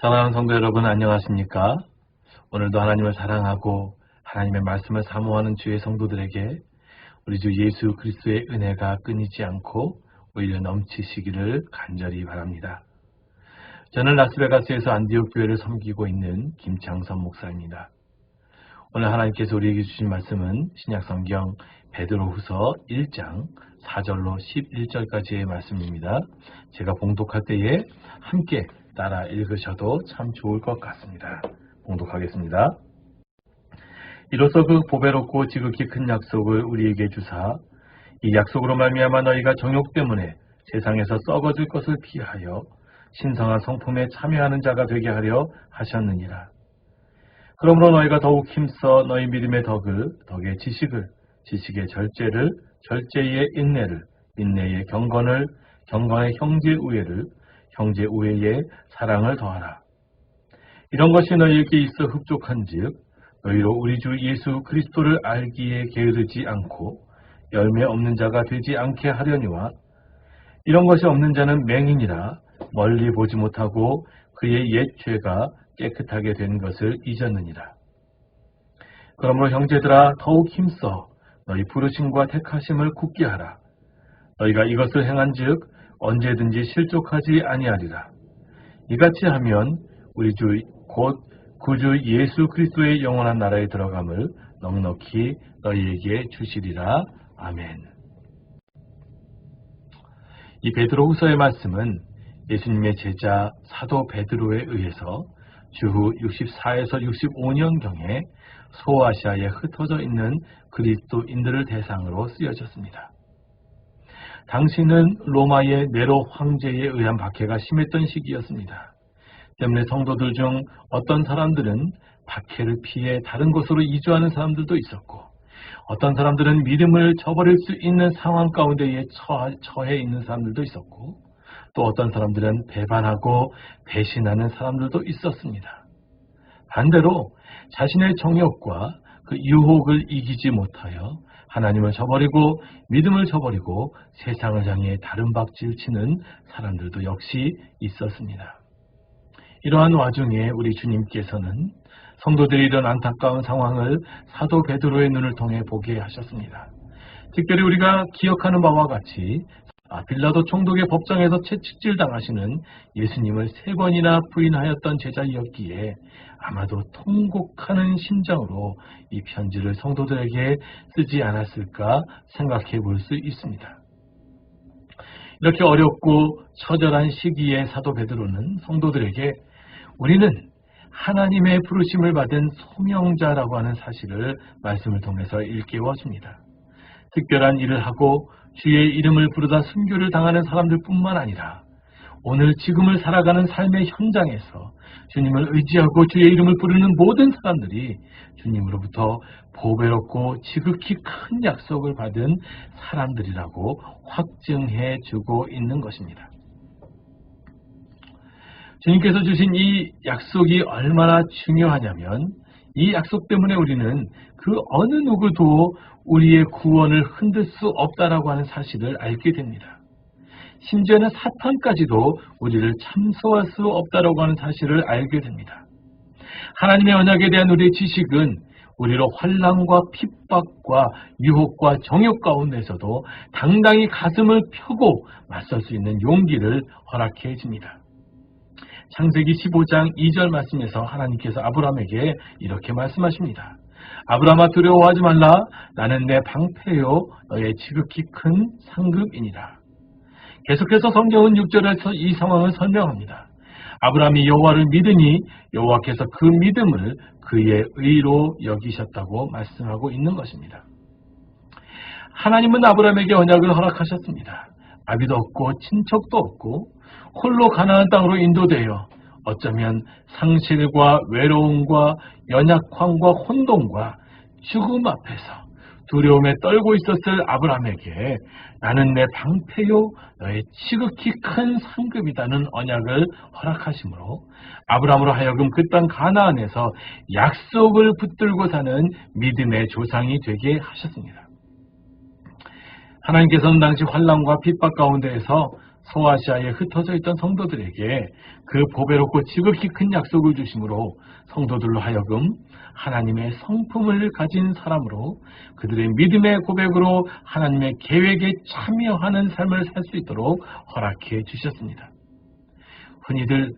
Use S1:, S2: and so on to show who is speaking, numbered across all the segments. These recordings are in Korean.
S1: 사랑하는 성도 여러분, 안녕하십니까? 오늘도 하나님을 사랑하고 하나님의 말씀을 사모하는 주의 성도들에게 우리 주 예수 그리스도의 은혜가 끊이지 않고 오히려 넘치시기를 간절히 바랍니다. 저는 라스베가스에서 안디옥 교회를 섬기고 있는 김창선 목사입니다. 오늘 하나님께서 우리에게 주신 말씀은 신약성경 베드로후서 1장 4절로 11절까지의 말씀입니다. 제가 봉독할 때에 함께 따라 읽으셔도 참 좋을 것 같습니다. 봉독하겠습니다. 이로써 그 보배롭고 지극히 큰 약속을 우리에게 주사 이 약속으로 말미암아 너희가 정욕 때문에 세상에서 썩어질 것을 피하여 신성한 성품에 참여하는 자가 되게 하려 하셨느니라. 그러므로 너희가 더욱 힘써 너희 믿음의 덕을, 덕의 지식을, 지식의 절제를, 절제의 인내를, 인내의 경건을, 경건의 형제 우애를, 형제 우애에 사랑을 더하라. 이런 것이 너희에게 있어 흡족한즉 너희로 우리 주 예수 그리스도를 알기에 게으르지 않고 열매 없는 자가 되지 않게 하려니와 이런 것이 없는 자는 맹인이라 멀리 보지 못하고 그의 옛 죄가 깨끗하게 된 것을 잊었느니라. 그러므로 형제들아 더욱 힘써 너희 부르심과 택하심을 굳게 하라. 너희가 이것을 행한즉 언제든지 실족하지 아니하리라. 이같이 하면 우리 주 곧 구주 예수 그리스도의 영원한 나라에 들어감을 넉넉히 너희에게 주시리라. 아멘. 이 베드로후서의 말씀은 예수님의 제자 사도 베드로에 의해서 주후 64에서 65년경에 소아시아에 흩어져 있는 그리스도인들을 대상으로 쓰여졌습니다. 당시는 로마의 네로 황제에 의한 박해가 심했던 시기였습니다. 때문에 성도들 중 어떤 사람들은 박해를 피해 다른 곳으로 이주하는 사람들도 있었고 어떤 사람들은 믿음을 저버릴 수 있는 상황 가운데에 처해 있는 사람들도 있었고 또 어떤 사람들은 배반하고 배신하는 사람들도 있었습니다. 반대로 자신의 정욕과 그 유혹을 이기지 못하여 하나님을 저버리고 믿음을 저버리고 세상을 향해 다른 박질 치는 사람들도 역시 있었습니다. 이러한 와중에 우리 주님께서는 성도들이 이런 안타까운 상황을 사도 베드로의 눈을 통해 보게 하셨습니다. 특별히 우리가 기억하는 바와 같이 빌라도 총독의 법정에서 채찍질 당하시는 예수님을 3번이나 부인하였던 제자이었기에 아마도 통곡하는 심정으로 이 편지를 성도들에게 쓰지 않았을까 생각해 볼 수 있습니다. 이렇게 어렵고 처절한 시기에 사도 베드로는 성도들에게 우리는 하나님의 부르심을 받은 소명자라고 하는 사실을 말씀을 통해서 일깨워줍니다. 특별한 일을 하고 주의 이름을 부르다 순교를 당하는 사람들뿐만 아니라 오늘 지금을 살아가는 삶의 현장에서 주님을 의지하고 주의 이름을 부르는 모든 사람들이 주님으로부터 보배롭고 지극히 큰 약속을 받은 사람들이라고 확증해 주고 있는 것입니다. 주님께서 주신 이 약속이 얼마나 중요하냐면 이 약속 때문에 우리는 그 어느 누구도 우리의 구원을 흔들 수 없다라고 하는 사실을 알게 됩니다. 심지어는 사탄까지도 우리를 참소할 수 없다라고 하는 사실을 알게 됩니다. 하나님의 언약에 대한 우리의 지식은 우리로 환난과 핍박과 유혹과 정욕 가운데서도 당당히 가슴을 펴고 맞설 수 있는 용기를 허락해 줍니다. 창세기 15장 2절 말씀에서 하나님께서 아브라함에게 이렇게 말씀하십니다. 아브라함아 두려워하지 말라. 나는 내 방패요 너의 지극히 큰 상급이니라. 계속해서 성경은 6절에서 이 상황을 설명합니다. 아브라함이 여호와를 믿으니 여호와께서 그 믿음을 그의 의로 여기셨다고 말씀하고 있는 것입니다. 하나님은 아브라함에게 언약을 허락하셨습니다. 아비도 없고 친척도 없고 홀로 가나안 땅으로 인도되어 어쩌면 상실과 외로움과 연약함과 혼돈과 죽음 앞에서 두려움에 떨고 있었을 아브라함에게 나는 내 방패요 너의 지극히 큰 상급이다는 언약을 허락하심으로 아브라함으로 하여금 그 땅 가나안에서 약속을 붙들고 사는 믿음의 조상이 되게 하셨습니다. 하나님께서는 당시 환난과 핍박 가운데에서 소아시아에 흩어져 있던 성도들에게 그 보배롭고 지극히 큰 약속을 주심으로 성도들로 하여금 하나님의 성품을 가진 사람으로 그들의 믿음의 고백으로 하나님의 계획에 참여하는 삶을 살 수 있도록 허락해 주셨습니다. 흔히들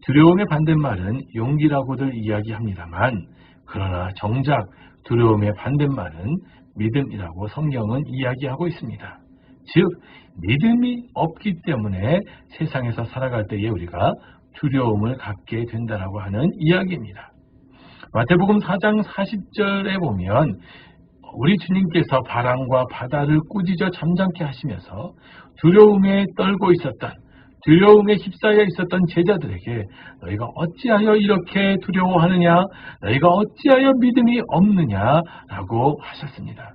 S1: 두려움의 반대말은 용기라고들 이야기합니다만, 그러나 정작 두려움의 반대말은 믿음이라고 성경은 이야기하고 있습니다. 즉, 믿음이 없기 때문에 세상에서 살아갈 때에 우리가 두려움을 갖게 된다라고 하는 이야기입니다. 마태복음 4장 40절에 보면 우리 주님께서 바람과 바다를 꾸짖어 잠잠케 하시면서 두려움에 떨고 있었던, 두려움에 휩싸여 있었던 제자들에게 너희가 어찌하여 이렇게 두려워하느냐, 너희가 어찌하여 믿음이 없느냐라고 하셨습니다.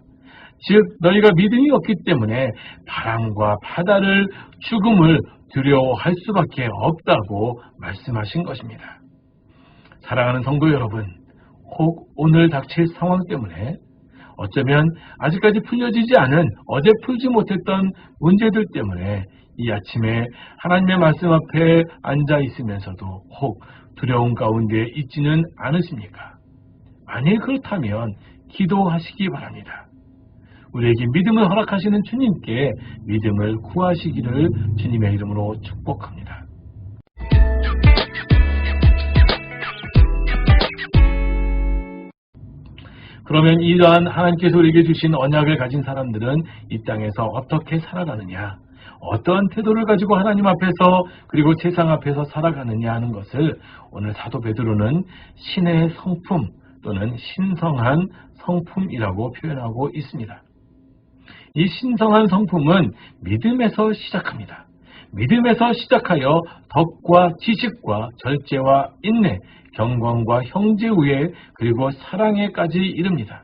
S1: 즉, 너희가 믿음이 없기 때문에 바람과 바다를, 죽음을 두려워할 수밖에 없다고 말씀하신 것입니다. 사랑하는 성도 여러분, 혹 오늘 닥칠 상황 때문에 어쩌면 아직까지 풀려지지 않은, 어제 풀지 못했던 문제들 때문에 이 아침에 하나님의 말씀 앞에 앉아 있으면서도 혹 두려움 가운데 있지는 않으십니까? 만일 그렇다면 기도하시기 바랍니다. 우리에게 믿음을 허락하시는 주님께 믿음을 구하시기를 주님의 이름으로 축복합니다. 그러면 이러한 하나님께서 우리에게 주신 언약을 가진 사람들은 이 땅에서 어떻게 살아가느냐, 어떠한 태도를 가지고 하나님 앞에서 그리고 세상 앞에서 살아가느냐 하는 것을 오늘 사도 베드로는 신의 성품 또는 신성한 성품이라고 표현하고 있습니다. 이 신성한 성품은 믿음에서 시작합니다. 믿음에서 시작하여 덕과 지식과 절제와 인내, 경건과 형제우애, 그리고 사랑에까지 이릅니다.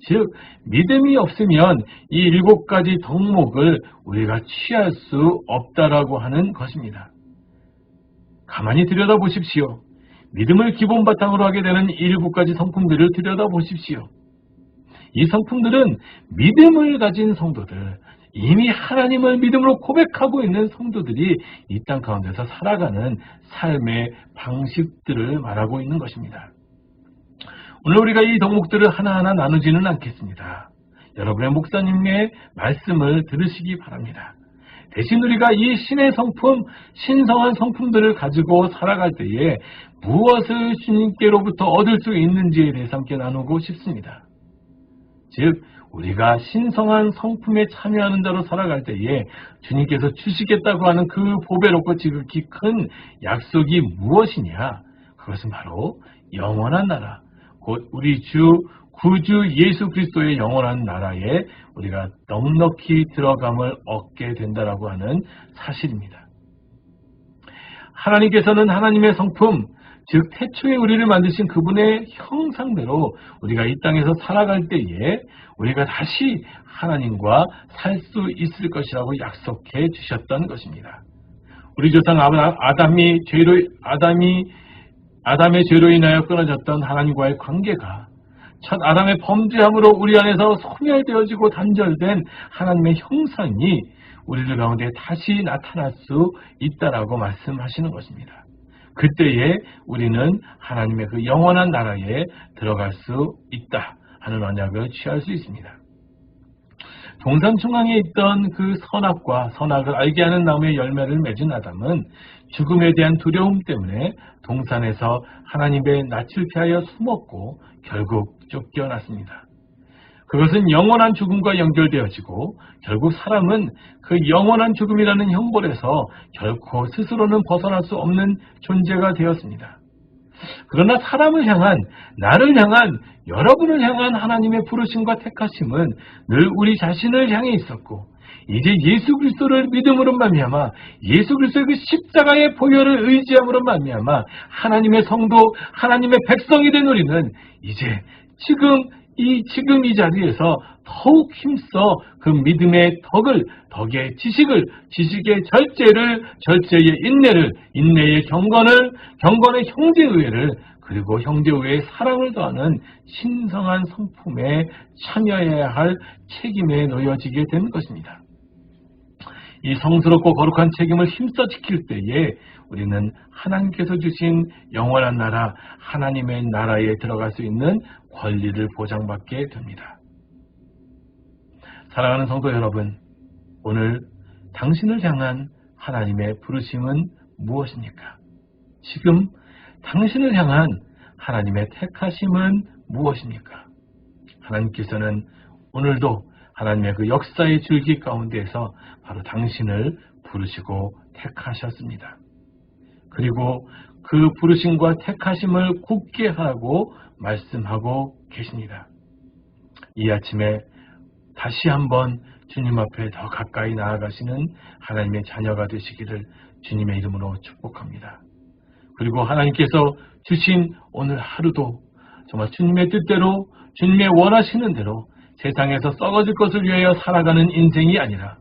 S1: 즉, 믿음이 없으면 이 7가지 덕목을 우리가 취할 수 없다라고 하는 것입니다. 가만히 들여다보십시오. 믿음을 기본 바탕으로 하게 되는 이 7가지 성품들을 들여다보십시오. 이 성품들은 믿음을 가진 성도들, 이미 하나님을 믿음으로 고백하고 있는 성도들이 이 땅 가운데서 살아가는 삶의 방식들을 말하고 있는 것입니다. 오늘 우리가 이 덕목들을 하나하나 나누지는 않겠습니다. 여러분의 목사님의 말씀을 들으시기 바랍니다. 대신 우리가 이 신의 성품, 신성한 성품들을 가지고 살아갈 때에 무엇을 주님께로부터 얻을 수 있는지에 대해서 함께 나누고 싶습니다. 즉, 우리가 신성한 성품에 참여하는 자로 살아갈 때에 주님께서 주시겠다고 하는 그 보배롭고 지극히 큰 약속이 무엇이냐? 그것은 바로 영원한 나라, 곧 우리 주 구주 예수 그리스도의 영원한 나라에 우리가 넉넉히 들어감을 얻게 된다라고 하는 사실입니다. 하나님께서는 하나님의 성품, 즉 태초에 우리를 만드신 그분의 형상대로 우리가 이 땅에서 살아갈 때에 우리가 다시 하나님과 살 수 있을 것이라고 약속해 주셨던 것입니다. 우리 조상 아담의 죄로 인하여 끊어졌던 하나님과의 관계가 첫 아담의 범죄함으로 우리 안에서 소멸되어지고 단절된 하나님의 형상이 우리들 가운데 다시 나타날 수 있다라고 말씀하시는 것입니다. 그때에 우리는 하나님의 그 영원한 나라에 들어갈 수 있다 하는 언약을 취할 수 있습니다. 동산 중앙에 있던 그 선악을 알게 하는 나무의 열매를 맺은 아담은 죽음에 대한 두려움 때문에 동산에서 하나님의 낯을 피하여 숨었고 결국 쫓겨났습니다. 그것은 영원한 죽음과 연결되어지고 결국 사람은 그 영원한 죽음이라는 형벌에서 결코 스스로는 벗어날 수 없는 존재가 되었습니다. 그러나 사람을 향한, 나를 향한, 여러분을 향한 하나님의 부르심과 택하심은 늘 우리 자신을 향해 있었고 이제 예수 그리스도를 믿음으로 말미암아 예수 그리스도의 그 십자가의 보혈을 의지함으로 말미암아 하나님의 성도, 하나님의 백성이 된 우리는 이제 지금 이 자리에서 더욱 힘써 그 믿음의 덕의 지식을, 지식의 절제의 인내를, 인내의 경건의 형제의회를, 그리고 형제의회의 사랑을 더하는 신성한 성품에 참여해야 할 책임에 놓여지게 된 것입니다. 이 성스럽고 거룩한 책임을 힘써 지킬 때에 우리는 하나님께서 주신 영원한 나라, 하나님의 나라에 들어갈 수 있는 권리를 보장받게 됩니다. 사랑하는 성도 여러분, 오늘 당신을 향한 하나님의 부르심은 무엇입니까? 지금 당신을 향한 하나님의 택하심은 무엇입니까? 하나님께서는 오늘도 하나님의 그 역사의 줄기 가운데에서 바로 당신을 부르시고 택하셨습니다. 그리고 그 부르심과 택하심을 굳게 하라고 말씀하고 계십니다. 이 아침에 다시 한번 주님 앞에 더 가까이 나아가시는 하나님의 자녀가 되시기를 주님의 이름으로 축복합니다. 그리고 하나님께서 주신 오늘 하루도 정말 주님의 뜻대로, 주님의 원하시는 대로 세상에서 썩어질 것을 위하여 살아가는 인생이 아니라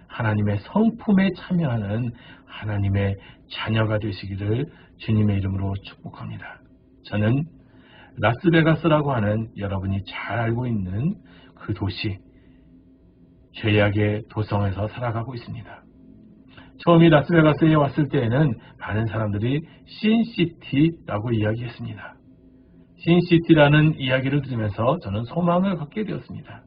S1: 하나님의 성품에 참여하는 하나님의 자녀가 되시기를 주님의 이름으로 축복합니다. 저는 라스베가스라고 하는 여러분이 잘 알고 있는 그 도시, 죄악의 도성에서 살아가고 있습니다. 처음에 라스베가스에 왔을 때에는 많은 사람들이 신시티라고 이야기했습니다. 신시티라는 이야기를 들으면서 저는 소망을 갖게 되었습니다.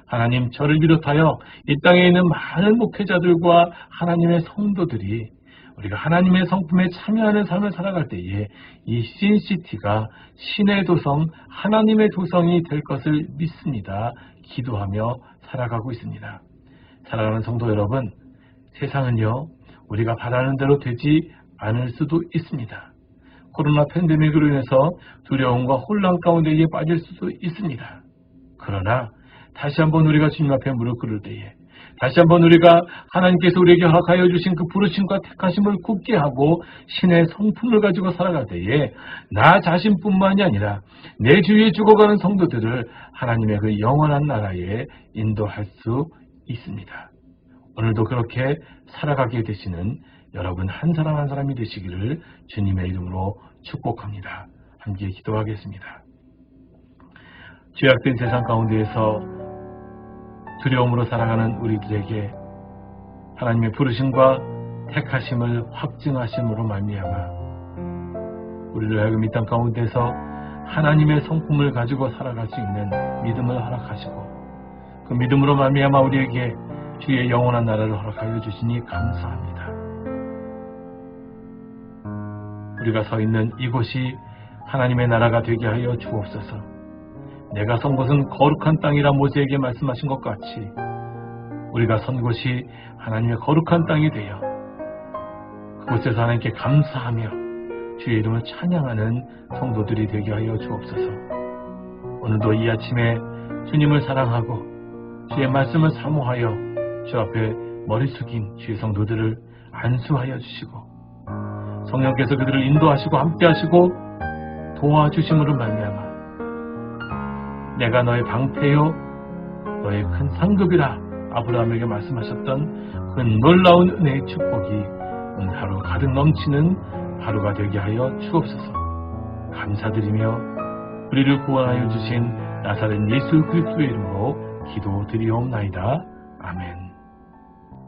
S1: 하나님, 저를 비롯하여 이 땅에 있는 많은 목회자들과 하나님의 성도들이 우리가 하나님의 성품에 참여하는 삶을 살아갈 때에 이 신시티가 신의 도성, 하나님의 도성이 될 것을 믿습니다. 기도하며 살아가고 있습니다. 사랑하는 성도 여러분, 세상은요, 우리가 바라는 대로 되지 않을 수도 있습니다. 코로나 팬데믹으로 인해서 두려움과 혼란 가운데에 빠질 수도 있습니다. 그러나 다시 한번 우리가 주님 앞에 무릎 꿇을 때에, 다시 한번 우리가 하나님께서 우리에게 허락하여 주신 그 부르심과 택하심을 굳게 하고 신의 성품을 가지고 살아갈 때에 나 자신뿐만이 아니라 내 주위에 죽어가는 성도들을 하나님의 그 영원한 나라에 인도할 수 있습니다. 오늘도 그렇게 살아가게 되시는 여러분 한 사람 한 사람이 되시기를 주님의 이름으로 축복합니다. 함께 기도하겠습니다. 죄악된 세상 가운데에서 두려움으로 살아가는 우리들에게 하나님의 부르심과 택하심을 확증하심으로 말미암아 우리를 하여금 이 땅 가운데서 하나님의 성품을 가지고 살아갈 수 있는 믿음을 허락하시고 그 믿음으로 말미암아 우리에게 주의 영원한 나라를 허락하여 주시니 감사합니다. 우리가 서 있는 이곳이 하나님의 나라가 되게 하여 주옵소서. 내가 선 곳은 거룩한 땅이라 모세에게 말씀하신 것 같이 우리가 선 곳이 하나님의 거룩한 땅이 되어 그곳에서 하나님께 감사하며 주의 이름을 찬양하는 성도들이 되게 하여 주옵소서. 오늘도 이 아침에 주님을 사랑하고 주의 말씀을 사모하여 주 앞에 머리 숙인 주의 성도들을 안수하여 주시고 성령께서 그들을 인도하시고 함께 하시고 도와주심으로 말미암아 내가 너의 방패요 너의 큰 상급이라 아브라함에게 말씀하셨던 그 놀라운 은혜의 축복이 오늘 하루 가득 넘치는 하루가 되게 하여 주옵소서. 감사드리며 우리를 구원하여 주신 나사렛 예수 그리스도의 이름으로 기도드리옵나이다. 아멘.